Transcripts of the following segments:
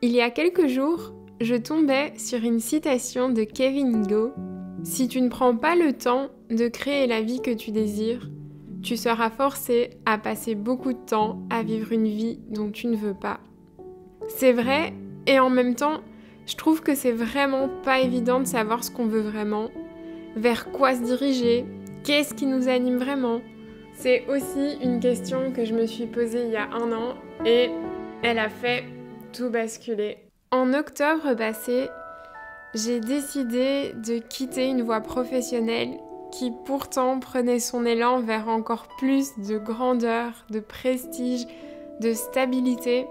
Il y a quelques jours, je tombais sur une citation de Kevin Go. Si tu ne prends pas le temps de créer la vie que tu désires, tu seras forcé à passer beaucoup de temps à vivre une vie dont tu ne veux pas. C'est vrai, et en même temps, je trouve que c'est vraiment pas évident de savoir ce qu'on veut vraiment, vers quoi se diriger, qu'est-ce qui nous anime vraiment. C'est aussi une question que je me suis posée il y a 1 an et elle a fait tout basculer. En octobre passé, j'ai décidé de quitter une voie professionnelle qui pourtant prenait son élan vers encore plus de grandeur, de prestige, de stabilité,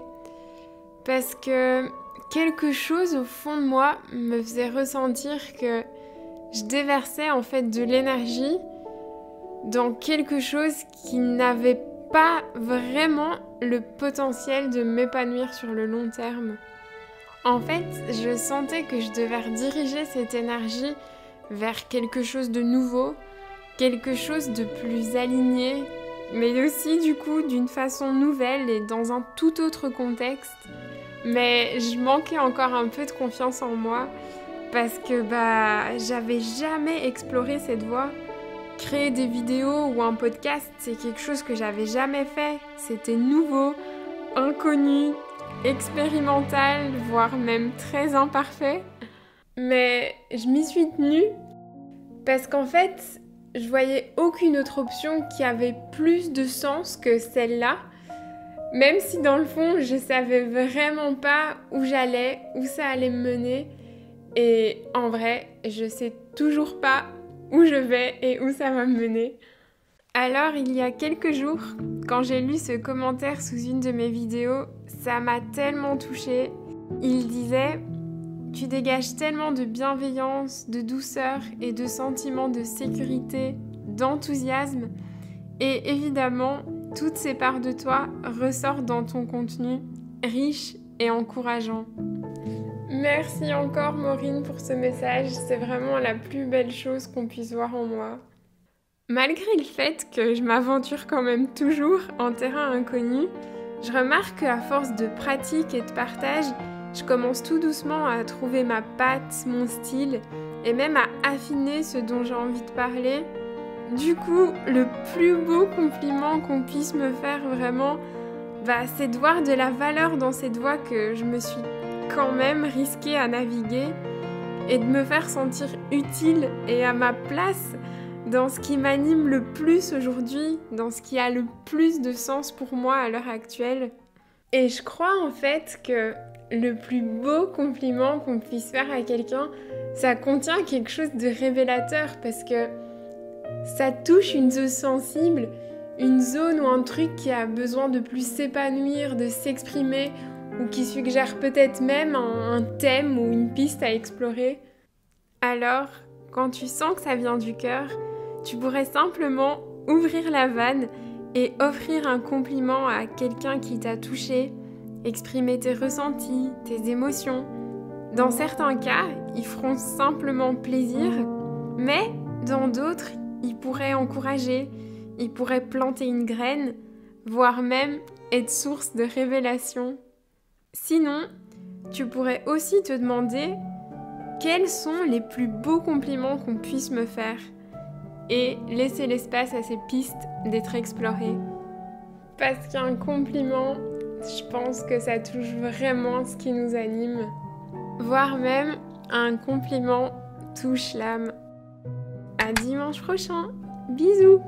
parce que quelque chose au fond de moi me faisait ressentir que je déversais en fait de l'énergie dans quelque chose qui n'avait pas vraiment le potentiel de m'épanouir sur le long terme. En fait, je sentais que je devais rediriger cette énergie vers quelque chose de nouveau, quelque chose de plus aligné, mais aussi du coup d'une façon nouvelle et dans un tout autre contexte. Mais je manquais encore un peu de confiance en moi parce que j'avais jamais exploré cette voie. Créer des vidéos ou un podcast, c'est quelque chose que j'avais jamais fait. C'était nouveau, inconnu, expérimental, voire même très imparfait. Mais je m'y suis tenue parce qu'en fait, je voyais aucune autre option qui avait plus de sens que celle-là. Même si dans le fond, je savais vraiment pas où j'allais, où ça allait me mener. Et en vrai, je sais toujours pas où je vais et où ça va me mener. Alors, il y a quelques jours, quand j'ai lu ce commentaire sous une de mes vidéos, ça m'a tellement touchée. Il disait « Tu dégages tellement de bienveillance, de douceur et de sentiments de sécurité, d'enthousiasme. Et évidemment, toutes ces parts de toi ressortent dans ton contenu, riche et encourageant. » Merci encore Maureen pour ce message, c'est vraiment la plus belle chose qu'on puisse voir en moi. Malgré le fait que je m'aventure quand même toujours en terrain inconnu, je remarque qu'à force de pratique et de partage, je commence tout doucement à trouver ma patte, mon style et même à affiner ce dont j'ai envie de parler. Du coup, le plus beau compliment qu'on puisse me faire vraiment, c'est de voir de la valeur dans cette voie que je me suis quand même risquée à naviguer et de me faire sentir utile et à ma place dans ce qui m'anime le plus aujourd'hui, dans ce qui a le plus de sens pour moi à l'heure actuelle. Et je crois en fait que le plus beau compliment qu'on puisse faire à quelqu'un, ça contient quelque chose de révélateur parce que ça touche une zone sensible, une zone ou un truc qui a besoin de plus s'épanouir, de s'exprimer, ou qui suggère peut-être même un thème ou une piste à explorer. Alors, quand tu sens que ça vient du cœur, tu pourrais simplement ouvrir la vanne et offrir un compliment à quelqu'un qui t'a touché, exprimer tes ressentis, tes émotions. Dans certains cas, ils feront simplement plaisir, mais dans d'autres, ils pourraient encourager, ils pourraient planter une graine, voire même être source de révélation. Sinon, tu pourrais aussi te demander quels sont les plus beaux compliments qu'on puisse me faire et laisser l'espace à ces pistes d'être explorées. Parce qu'un compliment, je pense que ça touche vraiment ce qui nous anime, voire même un compliment touche l'âme. À dimanche prochain, bisous!